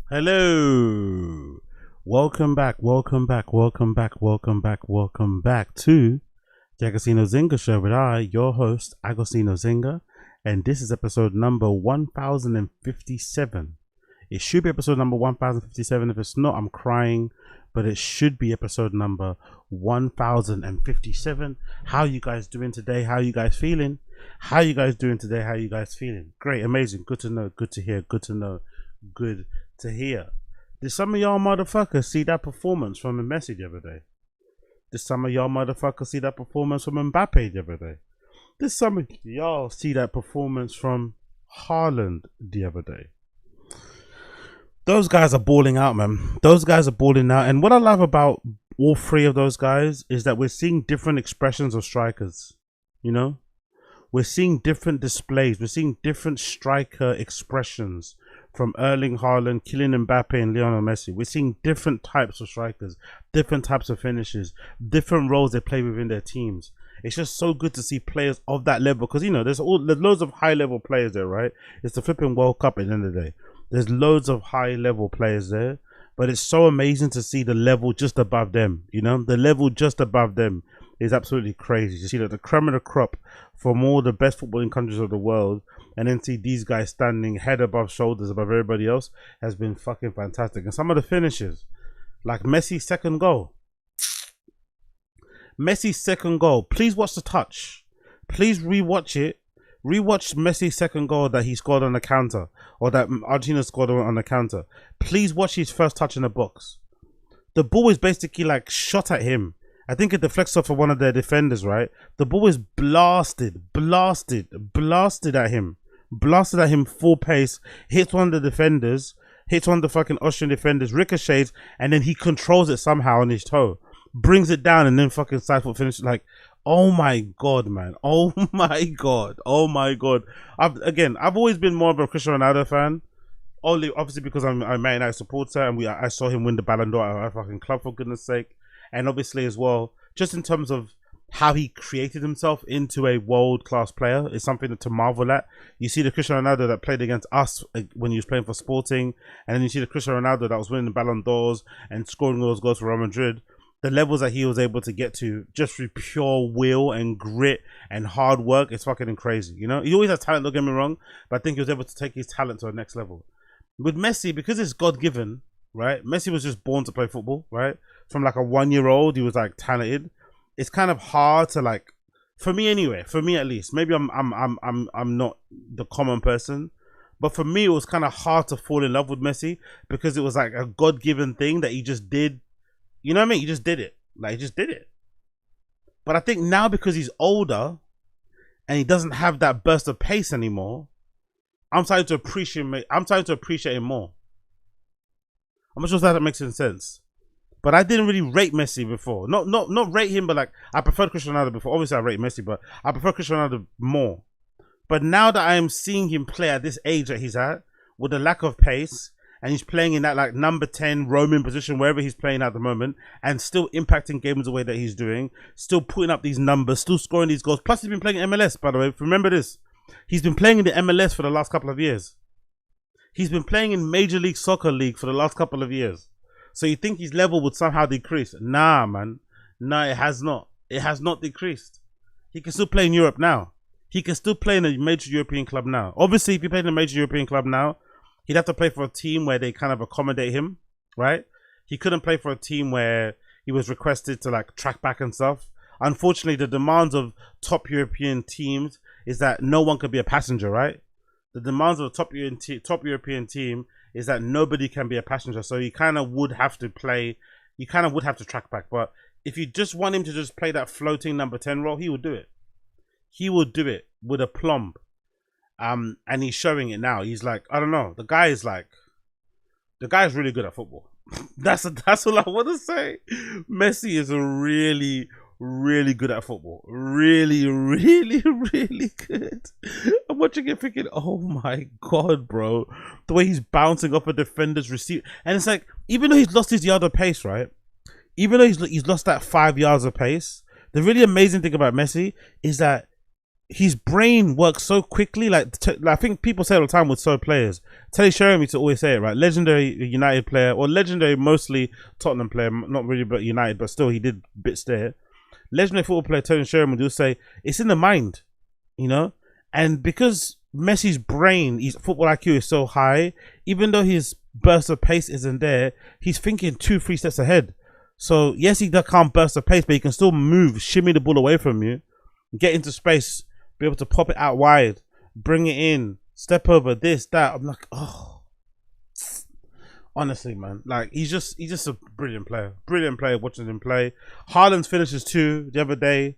Hello, welcome back to the Agostinho Zinga Show with your host, Agostinho Zinga, and this is episode number 1057. It should be episode number 1057. If it's not, I'm crying, but it should be episode number 1057. How you guys doing today? How you guys feeling? How you guys doing today? How you guys feeling? Great, amazing, good to know, good to hear, good to know, good to hear. Did some of y'all motherfuckers see that performance from Messi the other day? Did some of y'all motherfuckers see that performance from Mbappe the other day? Did some of y'all see that performance from Haaland the other day? Those guys are balling out, man. Those guys are balling out. And what I love about all three of those guys is that we're seeing different expressions of strikers. You know? We're seeing different displays. We're seeing different striker expressions from Erling Haaland, Kylian Mbappe, and Lionel Messi. We're seeing different types of strikers, different types of finishes, different roles they play within their teams. It's just so good to see players of that level, because you know there's loads of high level players there, right? It's the flipping World Cup at the end of the day. There's loads of high level players there, but it's so amazing to see the level just above them. You know, the level just above them is absolutely crazy. You see that the creme of the crop from all the best footballing countries of the world, and then see these guys standing head above shoulders above everybody else, has been fucking fantastic. And some of the finishes, like Messi's second goal. Messi's second goal. Please watch the touch. Please rewatch it. Rewatch Messi's second goal that he scored on the counter, or that Argentina scored on the counter. Please watch his first touch in the box. The ball is basically like shot at him. I think it deflects off of one of their defenders, right? The ball is blasted at him. Blasted at him full pace. Hits one of the defenders. Hits one of the fucking Austrian defenders. Ricochets. And then he controls it somehow on his toe. Brings it down and then fucking side foot finishes. Like, oh my God, man. Oh my God. Oh my God. I've always been more of a Cristiano Ronaldo fan. Only, obviously, because I'm a Man United supporter. And I saw him win the Ballon d'Or at our fucking club, for goodness sake. And obviously as well, just in terms of how he created himself into a world-class player is something to marvel at. You see the Cristiano Ronaldo that played against us when he was playing for Sporting, and then you see the Cristiano Ronaldo that was winning the Ballon d'Ors and scoring those goals for Real Madrid. The levels that he was able to get to just through pure will and grit and hard work is fucking crazy. You know, he always has talent, don't get me wrong, but I think he was able to take his talent to the next level. With Messi, because it's God-given, right? Messi was just born to play football, right? From like a 1-year-old, he was like talented. It's kind of hard to, like, for me anyway, for me at least. Maybe I'm not the common person, but for me it was kind of hard to fall in love with Messi, because it was like a God-given thing that he just did. You know what I mean? He just did it. Like, he just did it. But I think now, because he's older and he doesn't have that burst of pace anymore, I'm starting to appreciate him more. I'm not sure if that makes any sense. But I didn't really rate Messi before. Not rate him, but like, I preferred Cristiano Ronaldo before. Obviously, I rate Messi, but I prefer Cristiano Ronaldo more. But now that I am seeing him play at this age that he's at, with the lack of pace, and he's playing in that like number 10 roaming position, wherever he's playing at the moment, and still impacting games the way that he's doing, still putting up these numbers, still scoring these goals. Plus, he's been playing in MLS, by the way. Remember this. He's been playing in the MLS for the last couple of years. He's been playing in Major League Soccer League for the last couple of years. So you think his level would somehow decrease? Nah, man. Nah, it has not. It has not decreased. He can still play in Europe now. He can still play in a major European club now. Obviously, if he played in a major European club now, he'd have to play for a team where they kind of accommodate him, right? He couldn't play for a team where he was requested to like track back and stuff. Unfortunately, the demands of top European teams is that no one could be a passenger, right? The demands of a top European team is that nobody can be a passenger. So he kind of would have to play, you kind of would have to track back. But if you just want him to just play that floating number 10 role, he would do it. He would do it with aplomb. And he's showing it now. He's like, I don't know. The guy is really good at football. That's all I want to say. Messi is really, really good at football. Really, really, really good. I'm watching it thinking, oh my God, bro. The way he's bouncing off a defender's receiver. And it's like, even though he's lost his yard of pace, right? even though he's lost that 5 yards of pace, the really amazing thing about Messi is that his brain works so quickly. Like I think people say all the time with so players. Teddy Sheringham used to always say it, right? Legendary United player, or legendary mostly Tottenham player, not really but United, but still he did bits there. Legendary football player Teddy Sheringham would say it's in the mind, you know. And because Messi's brain, his football IQ is so high, even though his burst of pace isn't there, he's thinking 2-3 steps ahead. So yes, he can't burst of pace, but he can still move, shimmy the ball away from you, get into space, be able to pop it out wide, bring it in, step over this, that. I'm like, oh, honestly, man, like he's just a brilliant player watching him play. Haaland's finishes too the other day,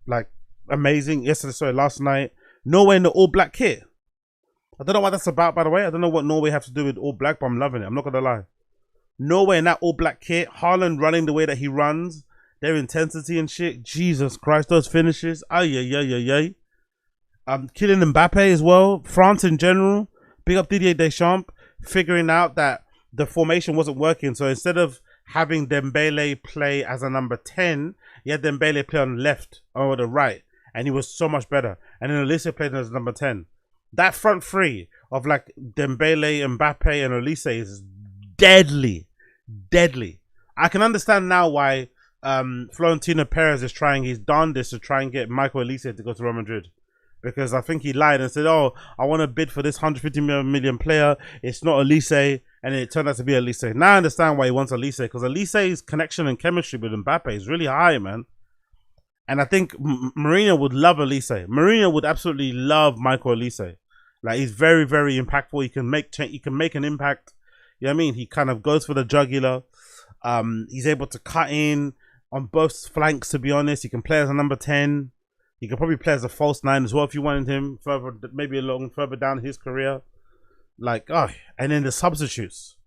like amazing. Last night, Norway in the all black kit. I don't know what that's about, by the way. I don't know what Norway have to do with all black, but I'm loving it. I'm not gonna lie. Norway in that all black kit, Haaland running the way that he runs, their intensity and shit. Jesus Christ, those finishes. Killing Mbappe as well. France in general. Big up Didier Deschamps, figuring out that the formation wasn't working. So instead of having Dembele play as a number 10, he had Dembele play on the left or the right. And he was so much better. And then Olise played as number 10. That front three of like Dembele, Mbappe, and Olise is deadly. Deadly. I can understand now why Florentino Perez is trying his darndest to try and get Michael Olise to go to Real Madrid. Because I think he lied and said, oh, I want to bid for this 150 million player. It's not Olise. And it turned out to be Olise. Now I understand why he wants Olise. Because Olise's connection and chemistry with Mbappe is really high, man. And I think Mourinho would love Olise. Mourinho would absolutely love Michael Olise. Like, he's very, very impactful. He can make an impact. You know what I mean? He kind of goes for the jugular. He's able to cut in on both flanks, to be honest. He can play as a number 10. He could probably play as a false 9 as well if you wanted him further, maybe further down his career. Like, oh, and then the substitutes.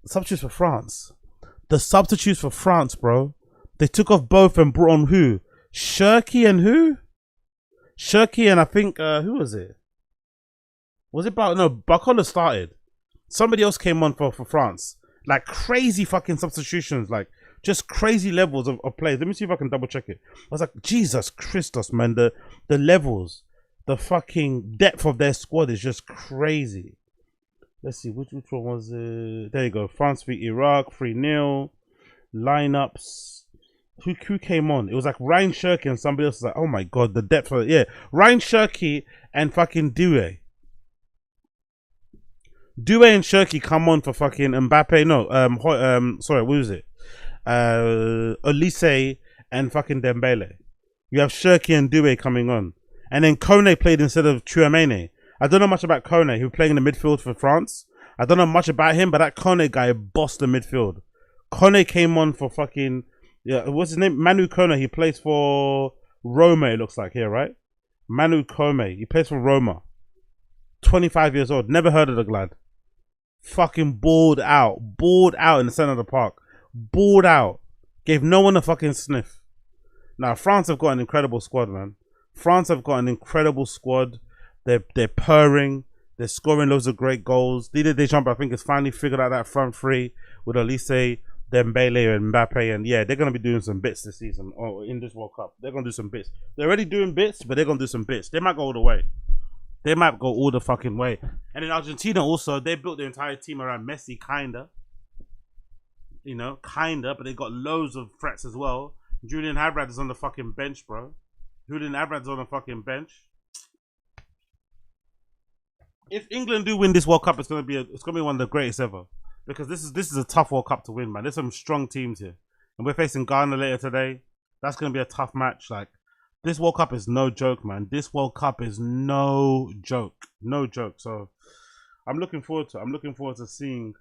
The substitutes for France. The substitutes for France, bro. They took off both and brought on who? Cherki and who? Cherki and I think, who was it? Was it Barcola started. Somebody else came on for France. Like crazy fucking substitutions. Like just crazy levels of play. Let me see if I can double check it. I was like, Jesus Christos, man. The levels, the fucking depth of their squad is just crazy. Let's see, which one was it? There you go. France beat Iraq, 3-0. Lineups. Who came on? It was like Ryan Cherki and somebody else was like, oh my god, the depth of it. Yeah, Ryan Cherki and fucking Doué. Doué and Cherki come on for fucking Mbappe. No, sorry, what was it? Olise and fucking Dembele. You have Cherki and Doué coming on. And then Kone played instead of Tchouaméni. I don't know much about Kone, who playing in the midfield for France. I don't know much about him, but that Kone guy bossed the midfield. Kone came on for fucking, yeah, what's his name? Manu Kone. He plays for Roma, it looks like here, right? Manu Kone. He plays for Roma. 25 years old. Never heard of the lad. Fucking balled out in the center of the park, balled out, gave no one a fucking sniff. Now France have got an incredible squad, man. France have got an incredible squad. They're purring, they're scoring loads of great goals. Didier Deschamps, I think, has finally figured out that front three with Olise, Dembele, and Mbappe, and yeah, they're gonna be doing some bits this season or in this World Cup. They're gonna do some bits. They're already doing bits, but they're gonna do some bits. They might go all the way. They might go all the fucking way. And in Argentina also, they built their entire team around Messi, kinda. You know, kinda, but they got loads of threats as well. Julian Habrad is on the fucking bench, bro. Julian Habrad is on the fucking bench. If England do win this World Cup, it's gonna be one of the greatest ever. Because this is a tough World Cup to win, man. There's some strong teams here. And we're facing Ghana later today. That's gonna be a tough match. Like, this World Cup is no joke, man. This World Cup is no joke. No joke. So I'm looking forward to it. I'm looking forward to seeing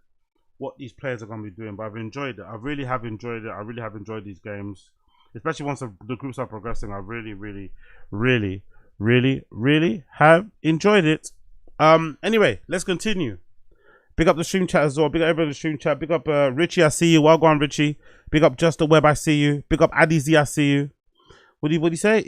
what these players are going to be doing. But I've enjoyed it. I really have enjoyed it. I really have enjoyed these games. Especially once the groups are progressing. I really, really, really, really, really have enjoyed it. Anyway, let's continue. Big up the stream chat as well. Big up everybody in the stream chat. Big up Richie, I see you. Well gone, Richie. Big up Just the Web, I see you. Big up Addy Z, I see you. What do you say?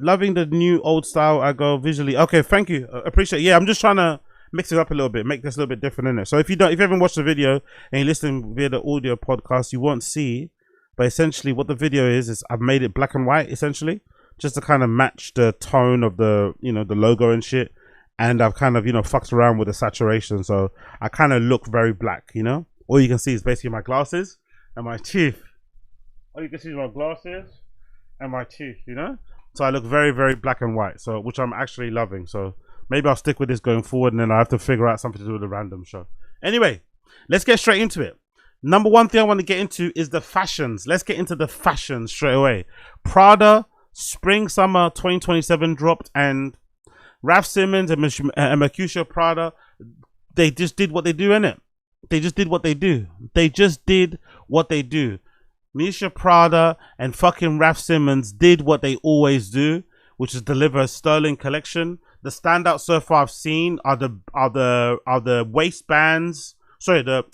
Loving the new old style. I go visually. Okay, thank you. Appreciate it. Yeah, I'm just trying to mix it up a little bit, make this a little bit different in it. So if you haven't watched the video and you're listening via the audio podcast, you won't see But essentially what the video is I've made it black and white essentially, just to kind of match the tone of the, you know, the logo and shit. And I've kind of, you know, fucked around with the saturation, so I kind of look very black, you know. All you can see is basically my glasses and my teeth. All you can see is my glasses and my teeth, you know. So I look very, very black and white, so which I'm actually loving. So maybe I'll stick with this going forward, and then I have to figure out something to do with the random show. Anyway, let's get straight into it. Number one thing I want to get into is the fashions. Let's get into the fashions straight away. Prada Spring Summer 2027 dropped, and Raf Simons and Mercutio Prada, they just did what they do, innit? They just did what they do. They just did what they do. Misha Prada and fucking Raf Simons did what they always do, which is deliver a sterling collection. The standouts so far I've seen are the waistbands. Sorry, the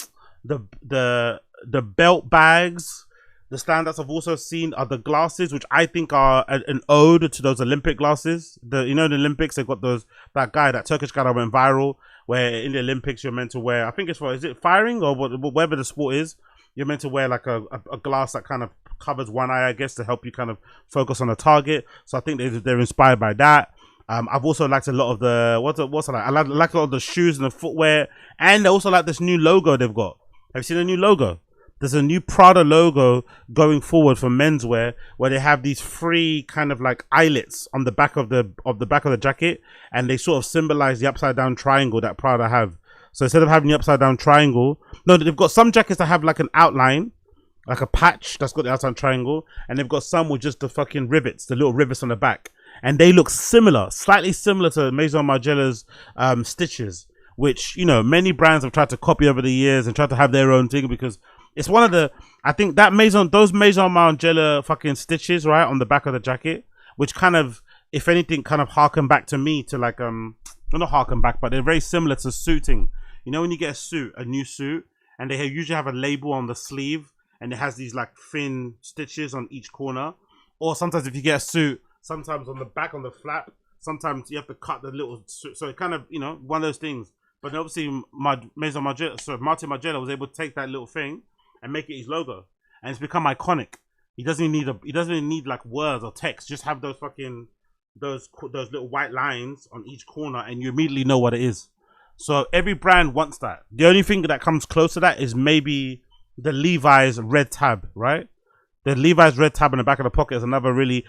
belt bags. The standouts I've also seen are the glasses, which I think are an ode to those Olympic glasses. You know, in the Olympics, they've got that Turkish guy that went viral, where in the Olympics you're meant to wear, I think it's for, is it firing or whatever the sport is, you're meant to wear like a glass that kind of covers one eye, I guess, to help you kind of focus on a target. So I think they're inspired by that. I've also liked a lot of the, I like a lot of the shoes and the footwear, and I also like this new logo they've got. Have you seen the new logo? There's a new Prada logo going forward for menswear, where they have these three kind of like eyelets on the back of the jacket, and they sort of symbolize the upside down triangle that Prada have. So instead of having the upside down triangle, no, they've got some jackets that have like an outline, like a patch that's got the outside triangle, and they've got some with just the fucking rivets, the little rivets on the back, and they look similar, slightly similar to Maison Margiela's stitches, which, you know, many brands have tried to copy over the years and tried to have their own thing, because it's one of the, I think that those Maison Margiela fucking stitches, right, on the back of the jacket, which kind of, if anything, kind of harken back to me to like, well, not harken back, but they're very similar to suiting. You know, when you get a new suit, and they usually have a label on the sleeve, and it has these like thin stitches on each corner. Or sometimes if you get a suit, sometimes on the back, on the flap, sometimes you have to cut the little, so it kind of, you know, one of those things. But obviously, Maison Margiela, so Martin Margiela was able to take that little thing and make it his logo, and it's become iconic. He doesn't even need like words or text. Just have those fucking those little white lines on each corner, and you immediately know what it is. So every brand wants that. The only thing that comes close to that is maybe the Levi's red tab, right? The Levi's red tab in the back of the pocket is another really,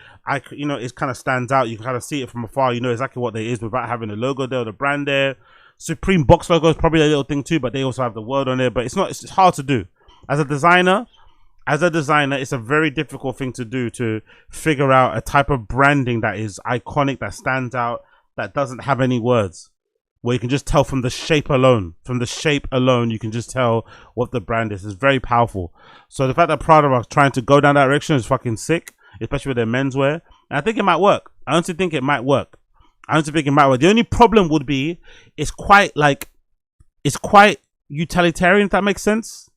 you know, it kind of stands out. You can kind of see it from afar. You know exactly what it is without having the logo there or the brand there. Supreme box logo is probably a little thing too, but they also have the word on there. But it's hard to do. As a designer, it's a very difficult thing to do, to figure out a type of branding that is iconic, that stands out, that doesn't have any words, where you can just tell from the shape alone. From the shape alone, you can just tell what the brand is. It's very powerful. So the fact that Prada are trying to go down that direction is fucking sick, especially with their menswear. And I think it might work. I honestly think it might work. The only problem would be, it's quite utilitarian, if that makes sense.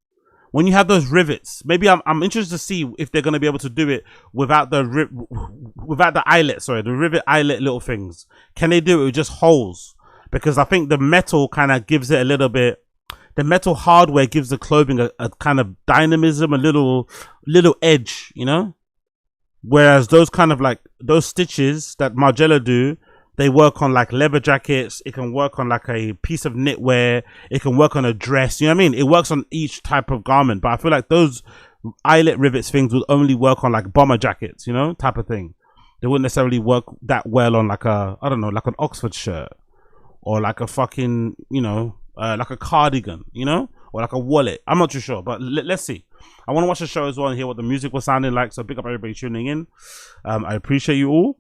When you have those rivets, maybe I'm interested to see if they're going to be able to do it without the eyelet, the rivet eyelet little things. Can they do it with just holes? Because I think the metal kind of gives it a little bit, the metal hardware gives the clothing a kind of dynamism, a little edge, you know? Whereas those kind of like, those stitches that Margiela do, they work on like leather jackets. It can work on like a piece of knitwear. It can work on a dress. You know what I mean? It works on each type of garment. But I feel like those eyelet rivets things would only work on like bomber jackets, you know, type of thing. They wouldn't necessarily work that well on like a, I don't know, like an Oxford shirt, or like a fucking, you know, like a cardigan, you know, or like a wallet. I'm not too sure, but let's see. I want to watch the show as well and hear what the music was sounding like. So big up everybody tuning in. I appreciate you all.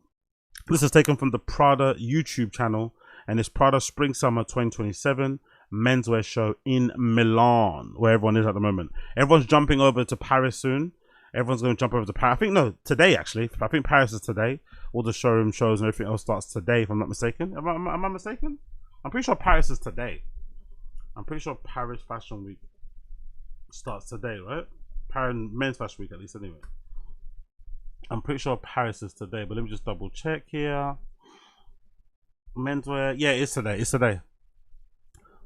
This is taken from the Prada YouTube channel, and it's Prada Spring Summer 2027 menswear show in Milan, where everyone is at the moment. Everyone's jumping over to Paris soon. Everyone's going to jump over to Paris. I think, no, today actually. I think Paris is today. All the showroom shows and everything else starts today, if I'm not mistaken. Am I mistaken? I'm pretty sure Paris is today. I'm pretty sure Paris Fashion Week starts today, right? Paris Men's Fashion Week, at least, anyway. I'm pretty sure Paris is today, but let me just double check here. Menswear, yeah, it's today. It's today.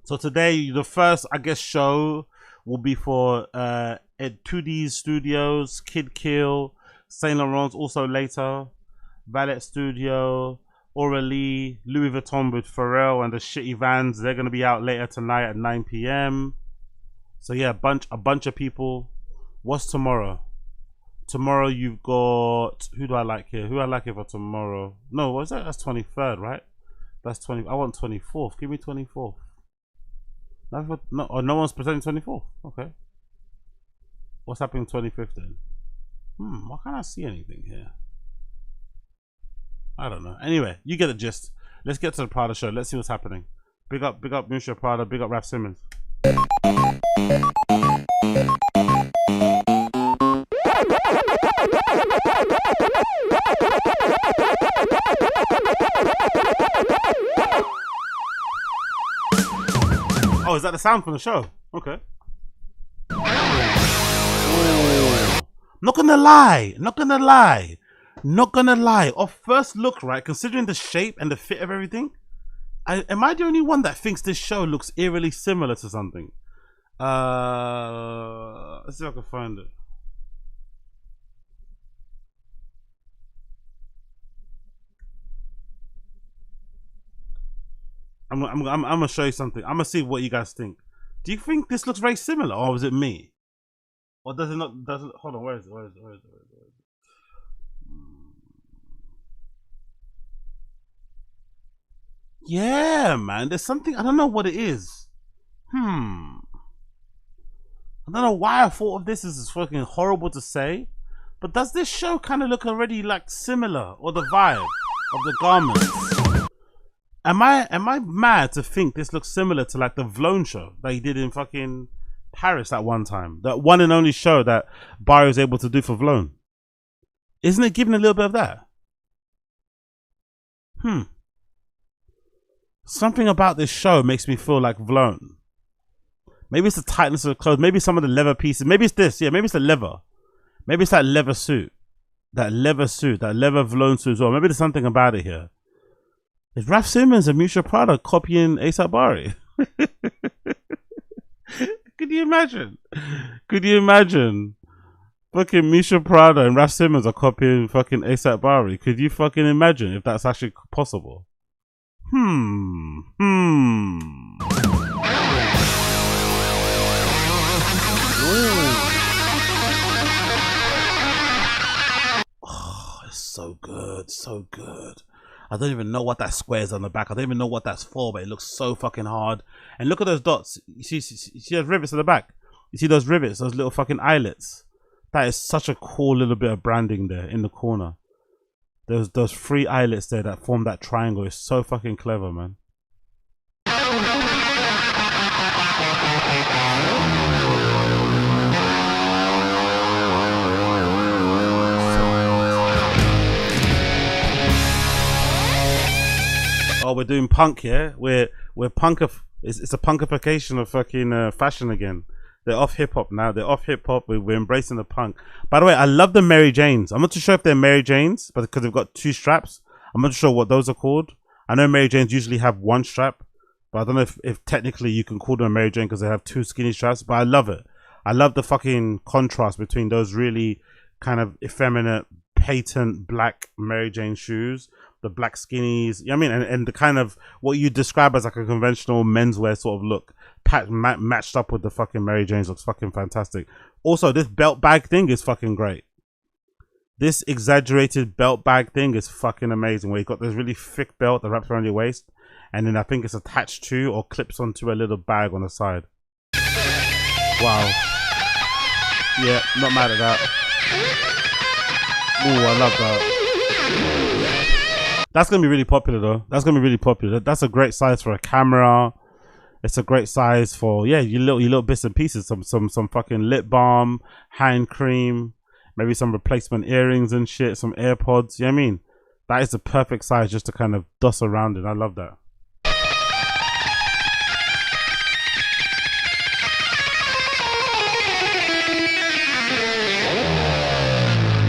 So today, the first, I guess, show will be for at 2D Studios, Kid Kill, Saint Laurent's also later, Ballet Studio, Aurelie, Louis Vuitton with Pharrell and the Shitty Vans. They're gonna be out later tonight at 9 p.m. So yeah, a bunch of people. What's tomorrow? Tomorrow you've got, who do I like here? Who I like here for tomorrow? No, what's that? That's 23rd, right? That's 20. I want 24th. Give me 24th. That's what, no, oh, no one's presenting 24th. Okay. What's happening 25th then? Why can't I see anything here? I don't know. Anyway, you get the gist. Let's get to the Prada show. Let's see what's happening. Big up Miuccia Prada. Big up Raf Simons. Oh, is that the sound from the show? Okay. Ooh. Not gonna lie. Off first look, right, considering the shape and the fit of everything, am I the only one that thinks this show looks eerily similar to something? Let's see if I can find it. I'm gonna show you something. I'm gonna see what you guys think. Do you think this looks very similar, or is it me? Or does it not? Does it? Hold on. Where is it? Yeah, man. There's something. I don't know what it is. I don't know why I thought of this. This is fucking horrible to say, but does this show kind of look already like similar, or the vibe of the garments? Am I mad to think this looks similar to like the Vlone show that he did in fucking Paris at one time? That one and only show that Barry was able to do for Vlone. Isn't it giving a little bit of that? Something about this show makes me feel like Vlone. Maybe it's the tightness of the clothes. Maybe some of the leather pieces. Maybe it's this. Yeah, maybe it's the leather. Maybe it's that leather suit. That leather Vlone suit as well. Maybe there's something about it here. Is Raf Simons and Miuccia Prada copying A$AP Bari? Could you imagine? Fucking Miuccia Prada and Raf Simons are copying fucking A$AP Bari. Could you fucking imagine if that's actually possible? Oh, it's so good. I don't even know what that square is on the back. I don't even know what that's for, but it looks so fucking hard. And look at those dots. You see those rivets at the back? You see those rivets, those little fucking eyelets? That is such a cool little bit of branding there in the corner. Those 3 eyelets there that form that triangle is so fucking clever, man. Oh, we're doing punk, yeah? We're punk. It's a punkification of fucking fashion again. They're off hip hop now. They're off hip hop. We're embracing the punk. By the way, I love the Mary Janes. I'm not too sure if they're Mary Janes, but because they've got 2 straps, I'm not sure what those are called. I know Mary Janes usually have 1 strap, but I don't know if technically you can call them a Mary Jane because they have 2 skinny straps. But I love it. I love the fucking contrast between those really kind of effeminate, patent black Mary Jane shoes, the black skinnies, you know what I mean, and the kind of what you describe as like a conventional menswear sort of look matched up with the fucking Mary Janes looks fucking fantastic. Also, this belt bag thing is fucking great. This exaggerated belt bag thing is fucking amazing, where you got this really thick belt that wraps around your waist, and then I think it's attached to or clips onto a little bag on the side. Wow. Yeah, not mad at that. Ooh, I love that. That's gonna be really popular though. That's a great size for a camera. It's a great size for, yeah, your little bits and pieces. Some fucking lip balm, hand cream, maybe some replacement earrings and shit, some AirPods. You know what I mean? That is the perfect size just to kind of dust around it. I love that.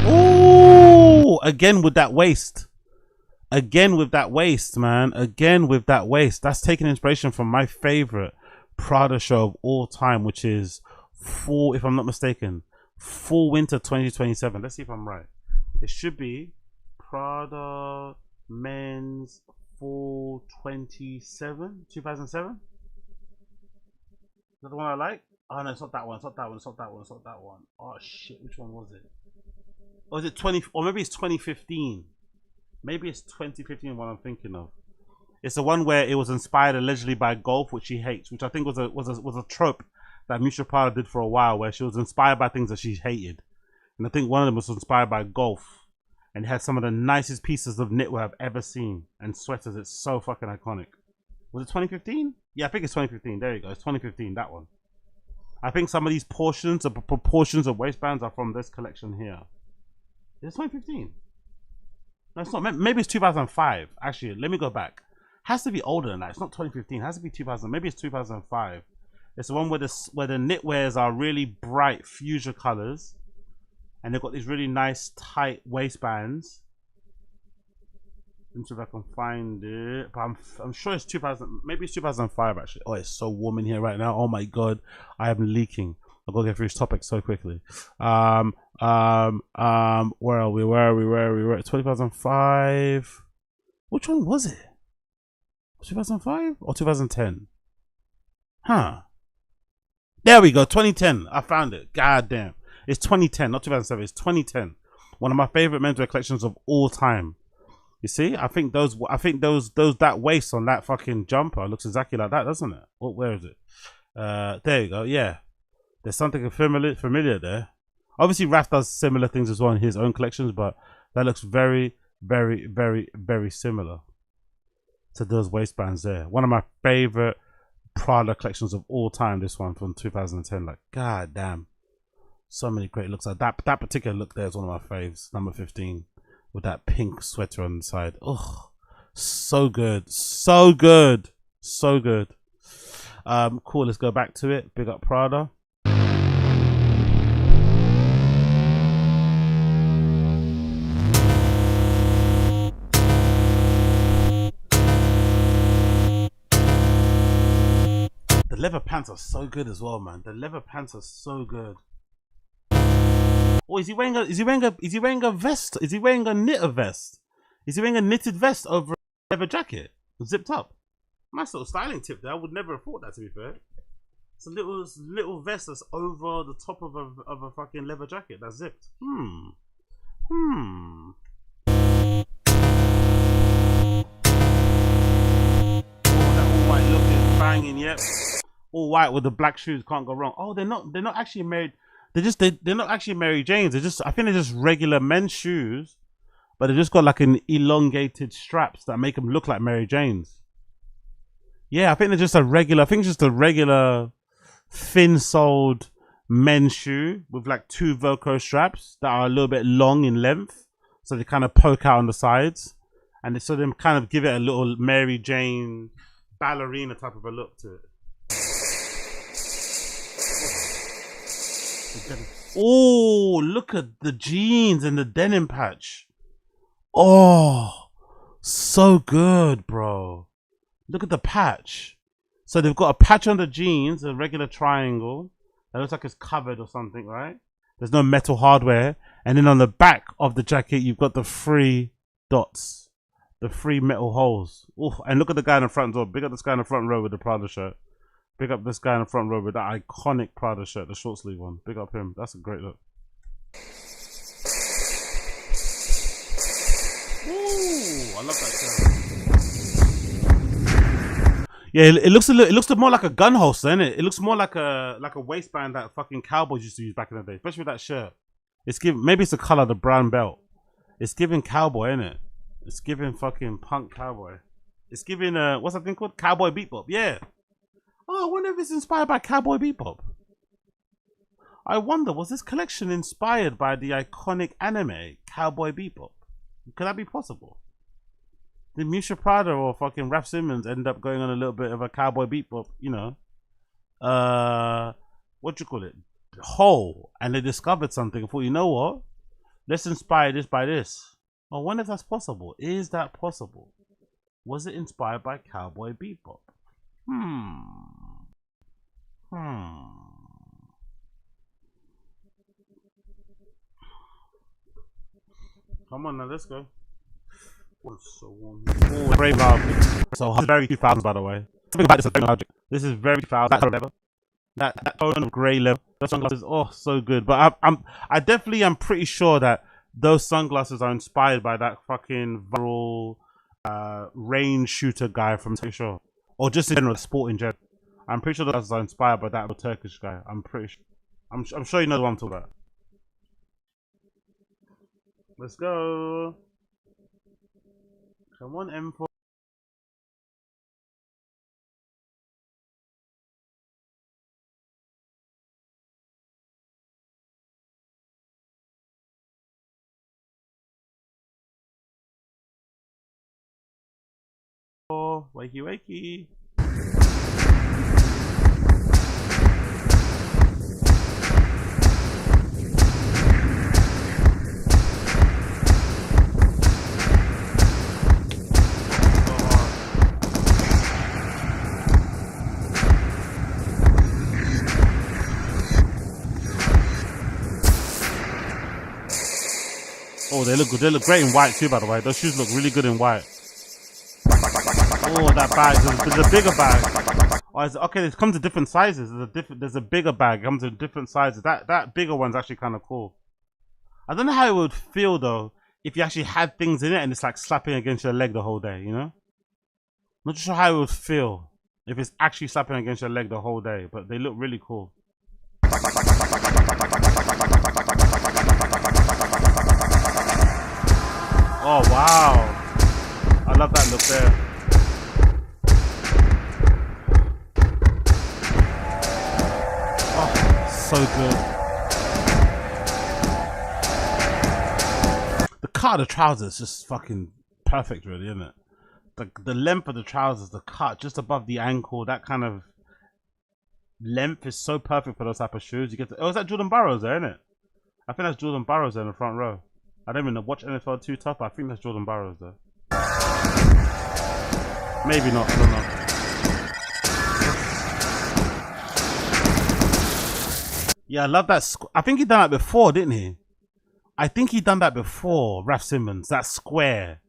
Ooh, again with that waist. Again with that waist, man. Again with that waist. That's taking inspiration from my favorite Prada show of all time, which is Fall, if I'm not mistaken. Fall winter 2027. Let's see if I'm right. It should be Prada men's fall 2007. Is that the one I like? Oh no, it's not that one. It's not that one. It's not that one. It's not that one. Oh shit, which one was it? Or is it 20? Or maybe it's 2015. Maybe it's 2015 what I'm thinking of. It's the one where it was inspired allegedly by golf, which she hates, which I think was a trope that Misha Prada did for a while, where she was inspired by things that she hated. And I think one of them was inspired by golf, and it had some of the nicest pieces of knitwear I've ever seen, and sweaters. It's so fucking iconic. Was it 2015? Yeah, I think it's 2015. There you go. It's 2015. That one. I think some of these portions, the proportions of waistbands are from this collection here. Is it 2015? No, it's not. Maybe it's 2005. Actually, let me go back. Has to be older than that. It's not 2015. It has to be 2000. Maybe it's 2005. It's the one where the knitwears are really bright fuchsia colors, and they've got these really nice tight waistbands. Let me see if I can find it. But I'm sure it's 2000. Maybe it's 2005 actually. Oh, it's so warm in here right now. Oh my god, I am leaking. I'll go get through this topic so quickly. Where are we? Where are we? 2005. Which one was it? 2005 or 2010? Huh. There we go. 2010. I found it. God damn. It's 2010, not 2007. It's 2010. One of my favorite menswear collections of all time. You see, I think that waist on that fucking jumper looks exactly like that, doesn't it? Oh, where is it? There you go. Yeah, there's something familiar there. Obviously, Raf does similar things as well in his own collections, but that looks very, very, very, very similar to those waistbands there. One of my favorite Prada collections of all time. This one from 2010. Like, god damn, so many great looks. Like that particular look there is one of my faves. Number 15. With that pink sweater on the side. Oh, so good. So good. So good. Cool, let's go back to it. Big up Prada. The leather pants are so good as well, man. The leather pants are so good. Oh, is he wearing a vest? Is he wearing a knitted vest? Is he wearing a knitted vest over a leather jacket? Zipped up. Nice little styling tip there. I would never have thought that, to be fair. It's a little vest that's over the top of a fucking leather jacket that's zipped. Oh, that all white look is banging, yep. All white with the black shoes, can't go wrong. Oh, they're not actually married. They're not actually Mary Janes. I think they're just regular men's shoes, but they just got like an elongated straps that make them look like Mary Janes. Yeah, I think they're just a regular. I think it's just a regular thin-soled men's shoe with like 2 Velcro straps that are a little bit long in length, so they kind of poke out on the sides, and so they kind of give it a little Mary Jane ballerina type of a look to it. Oh, look at the jeans and the denim patch. Oh, so good, bro. Look at the patch. So they've got a patch on the jeans, a regular triangle that looks like it's covered or something, right? There's no metal hardware. And then on the back of the jacket, you've got the 3 dots, the 3 metal holes. Oh, and look at the guy in the front door. Big up this guy in the front row with the Prada shirt. Big up this guy in the front row with that iconic Prada shirt, the short sleeve one. Big up him. That's a great look. Ooh, I love that shirt. Yeah, it looks more like a gun holster, isn't it? It looks more like a waistband that fucking cowboys used to use back in the day, especially with that shirt. Maybe it's the color of the brown belt. It's giving cowboy, isn't it? It's giving fucking punk cowboy. It's giving what's that thing called? Cowboy Bebop. Yeah. Oh, I wonder if it's inspired by Cowboy Bebop. I wonder, was this collection inspired by the iconic anime Cowboy Bebop? Could that be possible? Did Misha Prada or fucking Raf Simons end up going on a little bit of a Cowboy Bebop, you know? What do you call it? Hole. And they discovered something and thought, you know what? Let's inspire this by this. I wonder if that's possible. Is that possible? Was it inspired by Cowboy Bebop? Come on now, let's go. Oh, so warm. Oh, brave love. So very 2000s, by the way. Something about this is magic. This is very 2000s. That leather. That tone of grey leather. Those sunglasses, oh, so good. But I definitely am pretty sure that those sunglasses are inspired by that fucking viral range shooter guy from Turkish, or just in general, sport in general. I'm pretty sure those are inspired by that Turkish guy. I'm pretty sure. I'm sure you know what I'm talking about. Let's go. Come on, M4. Wakey wakey. Oh, they look good. They look great in white too, by the way. Those shoes look really good in white. Oh, that bag. There's a bigger bag. Oh, okay, it comes in different sizes. There's a bigger bag. It comes in different sizes. That bigger one's actually kind of cool. I don't know how it would feel though if you actually had things in it and it's like slapping against your leg the whole day. You know? Not sure how it would feel if it's actually slapping against your leg the whole day. But they look really cool. Oh wow! I love that look there. So good. The cut of the trousers is just fucking perfect, really, isn't it? The length of the trousers, the cut just above the ankle, that kind of length is so perfect for those type of shoes. You get oh, is that Jordan Burroughs there, isn't it? I think that's Jordan Burroughs there in the front row. I don't even watch NFL too tough, but I think that's Jordan Burroughs there. Maybe not, I don't know. Yeah, I love that. I think he done that before, didn't he? I think he done that before, Raf Simons. That square,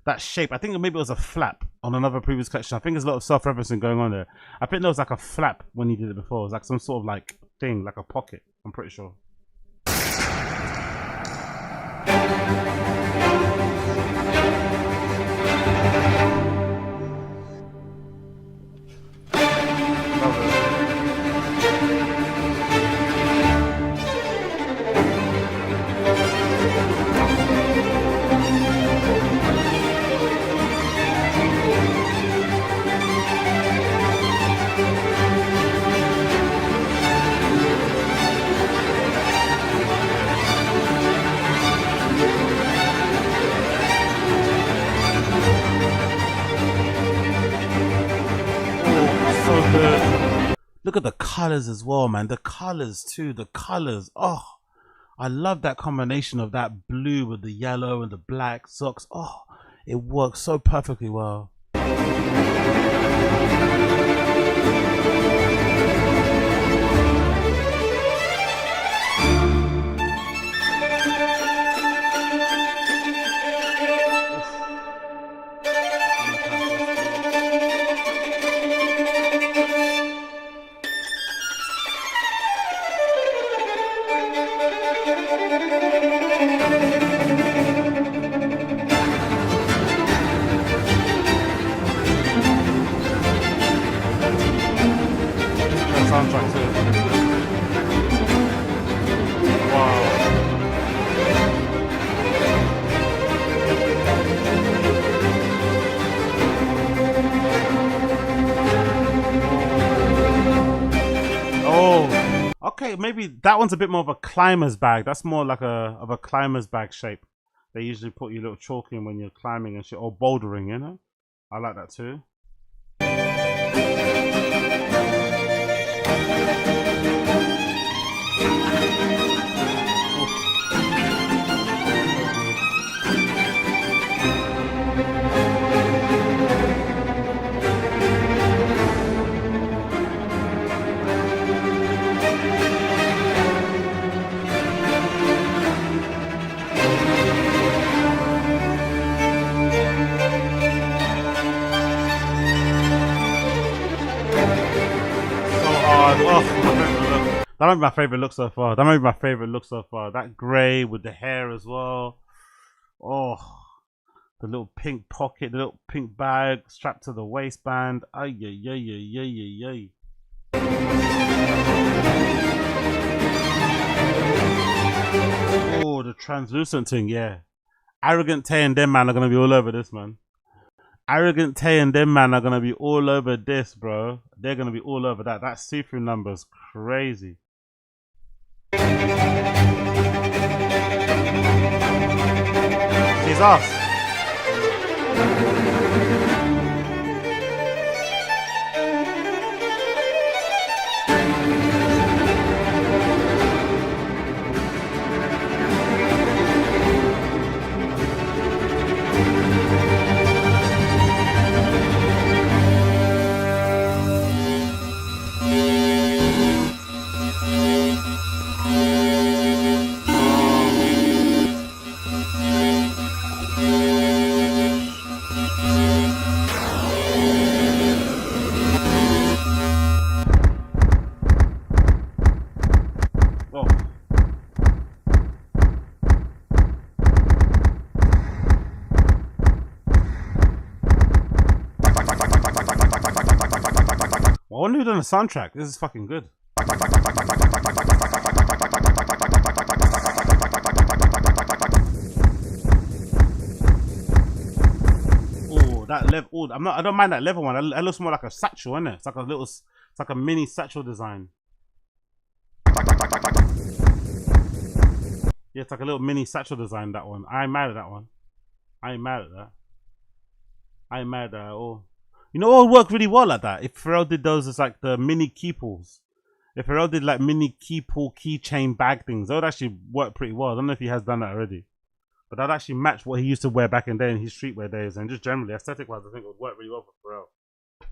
that shape. I think maybe it was a flap on another previous collection. I think there's a lot of self-referencing going on there. I think there was like a flap when he did it before. It was like some sort of like thing, like a pocket. I'm pretty sure. Look at the colors as well, man. The colors too, the colors. Oh, I love that combination of that blue with the yellow and the black socks. Oh, it works so perfectly well. Soundtrack too. Wow. Oh, okay. Maybe that one's a bit more of a climber's bag. That's more like a climber's bag shape. They usually put your little chalk in when you're climbing and shit, or bouldering. You know, I like that too. god. Oh, my favorite look. That might be my favorite look so far. That might be my favorite look so far. That grey with the hair as well. Oh, the little pink pocket, the little pink bag strapped to the waistband. Ay, ay, ay, ay, ay, ay, ay. Oh, the translucent thing, yeah. Arrogant Tay and them man are gonna be all over this, man. Arrogant Tay and them man are gonna be all over this, bro. They're gonna be all over that. That see-through number's crazy. She's off. I wonder who done the soundtrack. This is fucking good. Oh, that level. Oh, I don't mind that level one. That looks more like a satchel, isn't it? It's like a little. It's like a mini satchel design. Yeah, it's like a little mini satchel design. That one. I ain't mad at that one. I ain't mad at that. I ain't mad at that at all. You know what would work really well like that? If Pharrell did those as like the mini keypulls. If Pharrell did like mini keypull, keychain bag things, that would actually work pretty well. I don't know if he has done that already. But that'd actually match what he used to wear back in the day in his streetwear days. And just generally, aesthetic wise, I think it would work really well for Pharrell.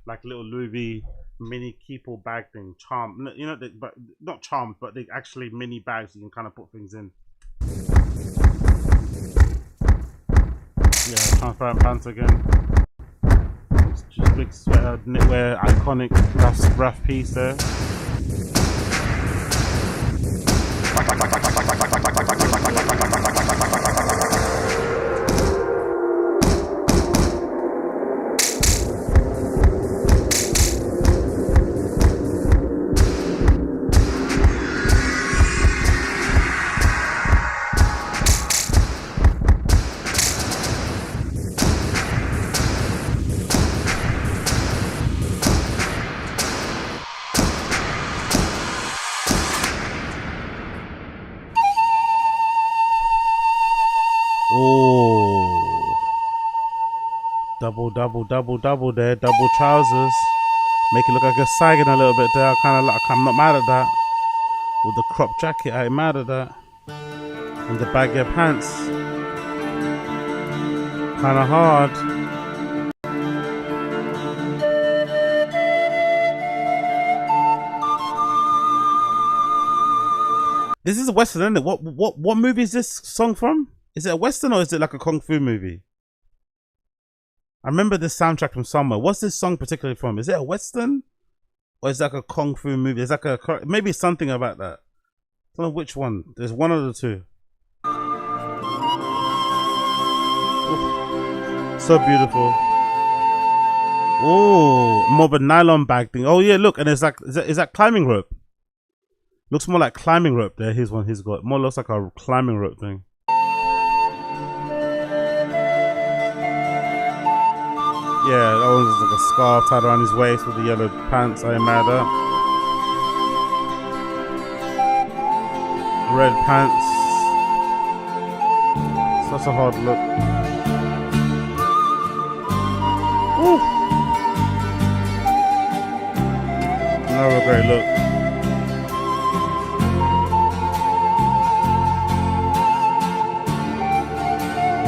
Like little Louis V mini keypull bag thing. Charm, you know, but not charms, but they actually mini bags you can kind of put things in. Yeah, transparent pants again. Just big sweater, knitwear, iconic rough piece there. Double there, double trousers. Make it look like a sagging a little bit there. I'm not mad at that. With the crop jacket, I ain't mad at that. And the baggy pants. Kinda hard. This is a Western, isn't it? What movie is this song from? Is it a Western or is it like a Kung Fu movie? I remember this soundtrack from somewhere. What's this song particularly from? Is it a Western? Or is it like a Kung Fu movie? It's like maybe something about that. I don't know which one. There's one of the two. Ooh. So beautiful. Oh, more of a nylon bag thing. Oh yeah, look, and it's like, is that climbing rope? Looks more like climbing rope there. Here's one he's got. More looks like a climbing rope thing. Yeah, that one's like a scarf tied around his waist with the yellow pants. I ain't mad at. Red pants. Such a hard look. Woo. Another great look.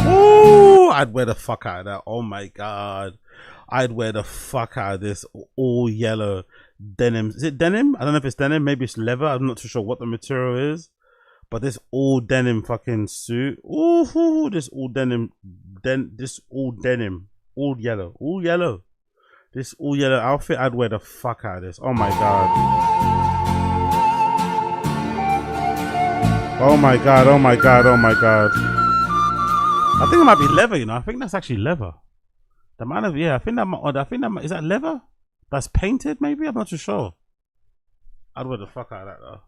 Ooh, I'd wear the fuck out of that. Oh my god. I'd wear the fuck out of this all yellow denim. Is it denim? I don't know if it's denim. Maybe it's leather. I'm not too sure what the material is. But this all denim fucking suit. Ooh, this all denim. This all denim. All yellow. All yellow. This all yellow outfit. I'd wear the fuck out of this. Oh my god. Oh my god, oh my god, oh my god. I think it might be leather, you know. I think that's actually leather. The amount of, yeah, I think that is that leather? That's painted maybe? I'm not too sure. I'd wear the fuck out of that though.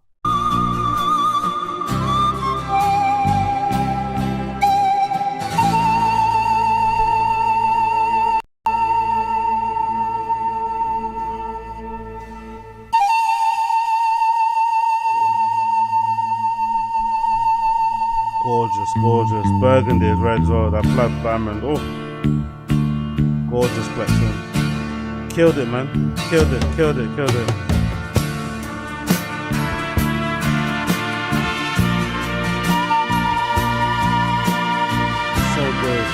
Gorgeous, gorgeous. Burgundy is red as well. That blood diamond. Oh, gorgeous collection. Killed it, man. Killed it, killed it, killed it. So good.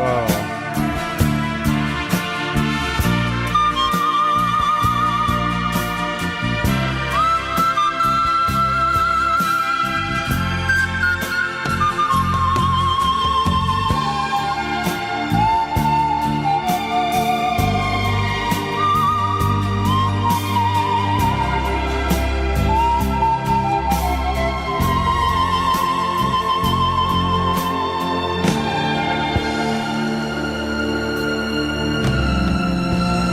Wow.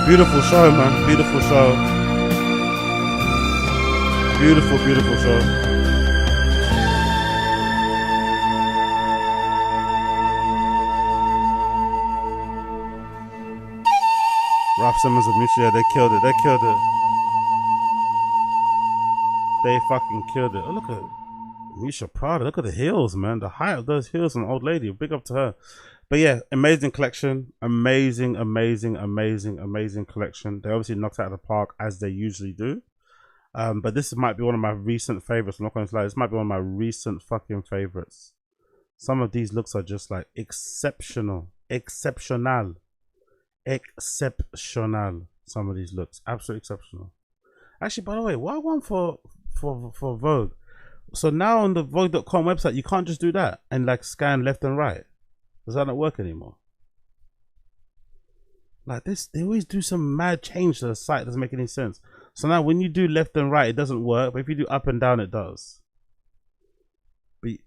Beautiful show, man. Beautiful show. Beautiful, beautiful show. Ralph Simmons and Misha, yeah, they killed it. They killed it. They fucking killed it. Oh, look at Misha Prada. Look at the heels, man. The height of those heels on old lady. Big up to her. But yeah, amazing collection. Amazing, amazing, amazing, amazing collection. They obviously knocked it out of the park as they usually do. But this might be one of my recent favorites. I'm not going to lie. This might be one of my recent fucking favorites. Some of these looks are just like exceptional. Exceptional. Exceptional. Some of these looks. Absolutely exceptional. Actually, by the way, what I want for Vogue. So now on the Vogue.com website, you can't just do that and like scan left and right. Does that not work anymore? Like this, they always do some mad change to the site. Doesn't make any sense. So now when you do left and right, it doesn't work. But if you do up and down, it does.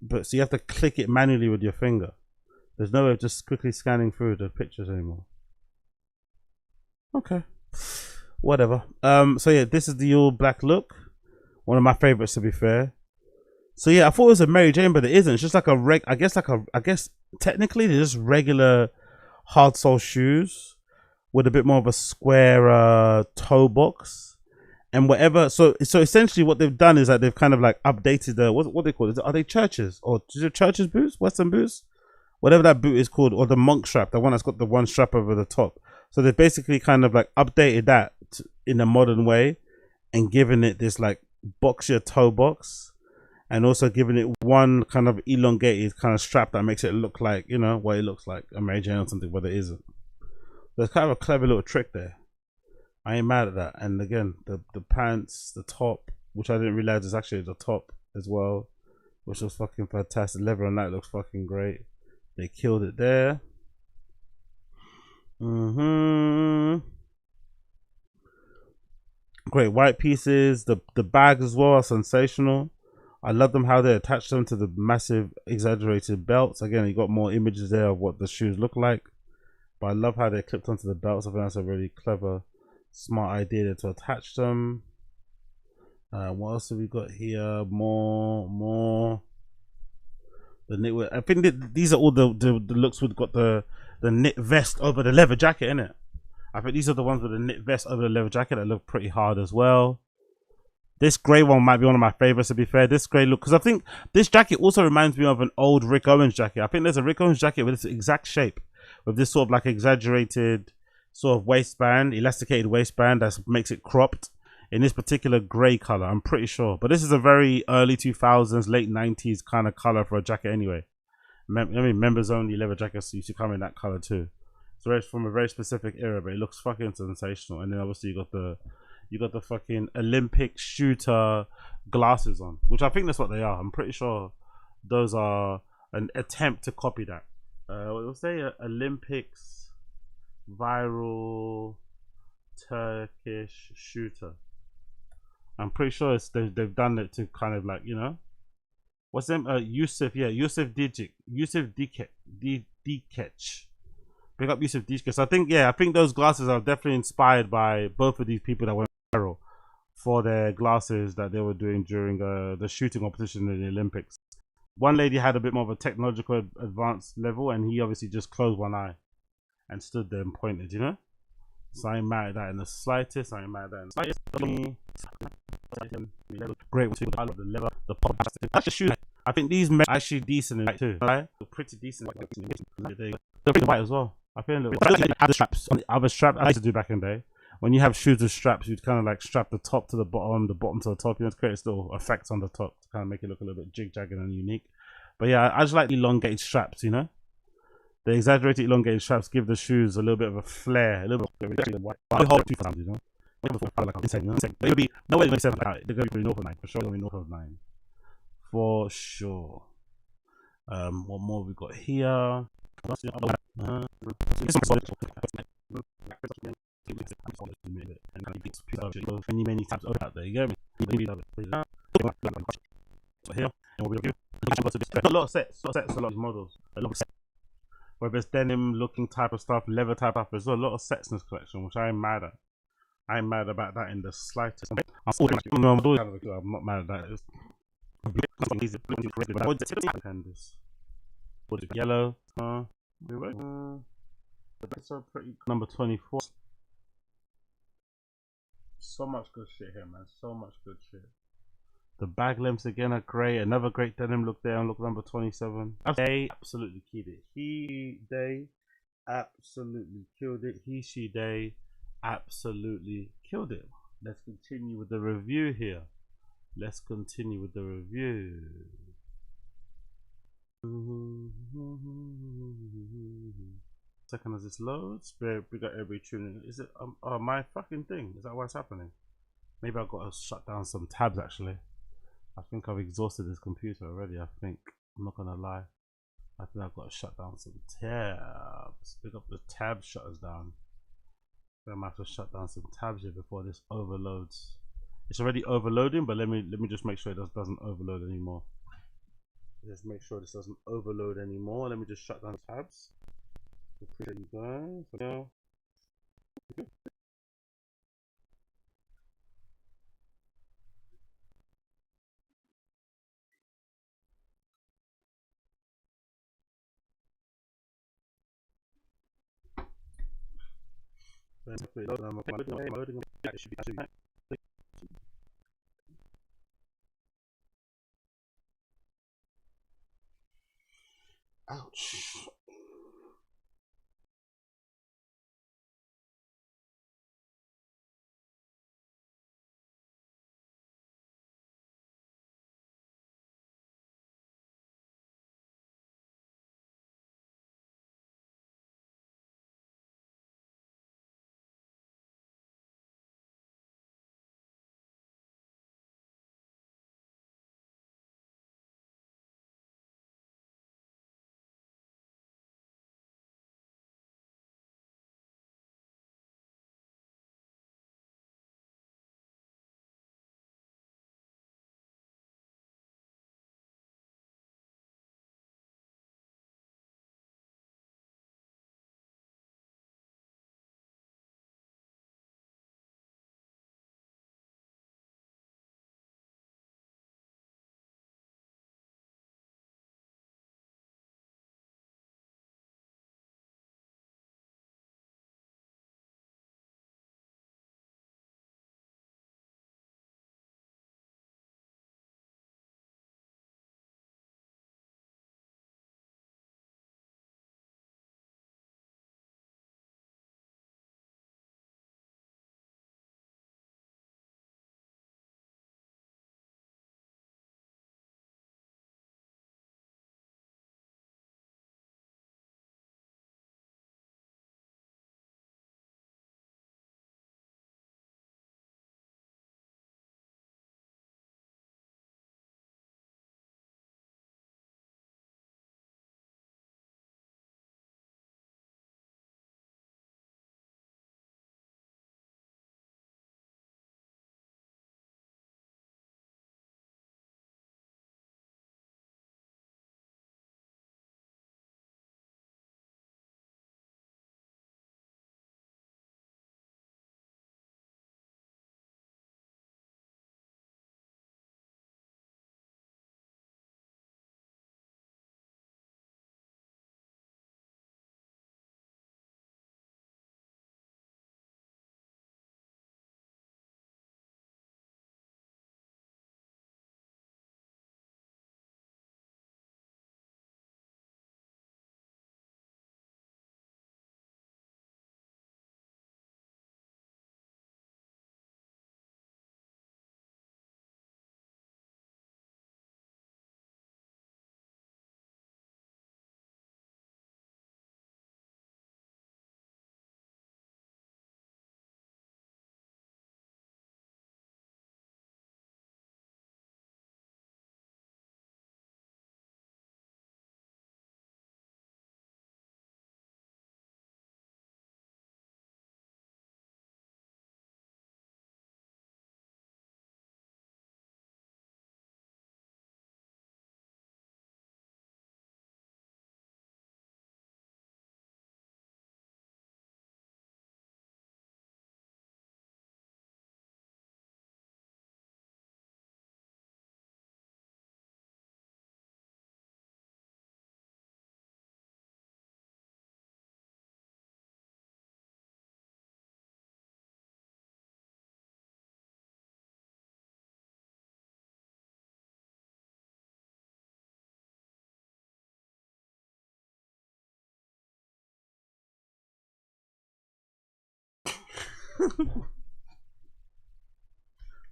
But so you have to click it manually with your finger. There's no way of just quickly scanning through the pictures anymore. Okay, whatever. So yeah, this is the all black look. One of my favorites, to be fair. So yeah, I thought it was a Mary Jane, but it isn't. It's just like a I guess technically they're just regular hard sole shoes with a bit more of a square toe box and whatever. So essentially what they've done is that they've kind of like updated the what they call it. Are they churches or is it churches boots, Western boots, whatever that boot is called, or the monk strap, the one that's got the one strap over the top. So they basically kind of like updated that in a modern way and given it this like boxier toe box. And also giving it one kind of elongated kind of strap that makes it look like, you know, what it looks like, a Mary Jane or something, but it isn't. There's kind of a clever little trick there. I ain't mad at that. And again, the pants, the top, which I didn't realize is actually the top as well, which was fucking fantastic. Leather on that looks fucking great. They killed it there. Great white pieces. The bags as well are sensational. I love them how they attach them to the massive exaggerated belts. Again, you got more images there of what the shoes look like. But I love how they're clipped onto the belts. I think that's a really clever, smart idea there to attach them. What else have we got here? More. The knitwear. I think that these are all the looks we've got the knit vest over the leather jacket, innit? I think these are the ones with the knit vest over the leather jacket that look pretty hard as well. This grey one might be one of my favorites, to be fair. This grey look, because I think this jacket also reminds me of an old Rick Owens jacket. I think there's a Rick Owens jacket with this exact shape, with this sort of like exaggerated sort of waistband, elasticated waistband that makes it cropped in this particular grey color. I'm pretty sure, but this is a very early 2000s, late 90s kind of color for a jacket anyway. I mean, members only leather jackets used to come in that color too. So it's from a very specific era, but it looks fucking sensational. And then obviously you got the fucking Olympic shooter glasses on, which I think that's what they are. I'm pretty sure those are an attempt to copy that. We'll say Olympics viral Turkish shooter. I'm pretty sure they've done it to kind of like, you know, what's them? Yusuf, yeah, Yusuf Dikic, Dikec. Pick up Yusuf Dikec. So I think those glasses are definitely inspired by both of these people that went viral for their glasses that they were doing during the shooting competition in the Olympics. One lady had a bit more of a technological advanced level, and he obviously just closed one eye and stood there and pointed, you know? So I ain't mad at that in the slightest. I ain't mad at that in the slightest. Great with the leather, the pop. That's the shoes. I think these men are actually decent in it too, right? They're pretty decent. They're pretty white as well. I feel a little bit. The straps on the other strap I used to do back in the day. When you have shoes with straps, you'd kind of like strap the top to the bottom to the top, you know, to create this little effect on the top to kind of make it look a little bit jig-jagged and unique. But yeah, I just like the elongated straps, you know? The exaggerated elongated straps give the shoes a little bit of a flair, a little bit of white. You know? They'll be nowhere near 7 like they're going to be north of 9 for sure. Going north of 9 for sure. What more we got here? Many tabs out there. You get me? Here, a lot of sets, a lot of models, a lot of sets. Whether it's denim looking type of stuff, leather type of stuff, there's a lot of sets in this collection, which I'm mad at. I'm mad about that in the slightest. I'm not mad at that. It's yellow. So pretty. Number 24. So much good shit here, man. So much good shit. The bag lengths again are great. Another great denim look there on look number 27. They absolutely killed it. They absolutely killed it. She, they absolutely killed it. Let's continue with the review here. Let's continue with the review. Second as this loads, we got every tuning. Is it my fucking thing? Is that what's happening? Maybe I've got to shut down some tabs actually. I think I've exhausted this computer already. I think I'm not gonna lie. I think I've got to shut down some tabs. Pick up the tab shutters down. I might have to shut down some tabs here before this overloads. It's already overloading, but let me just make sure it doesn't overload anymore. Just make sure this doesn't overload anymore. Let me just shut down tabs. Appreciate you guys. Yeah. Ouch.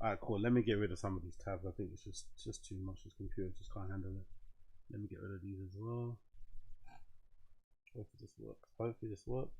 Alright, cool. Let me get rid of some of these tabs. I think it's just too much. This computer just can't handle it. Let me get rid of these as well. Hopefully this works. Hopefully this works.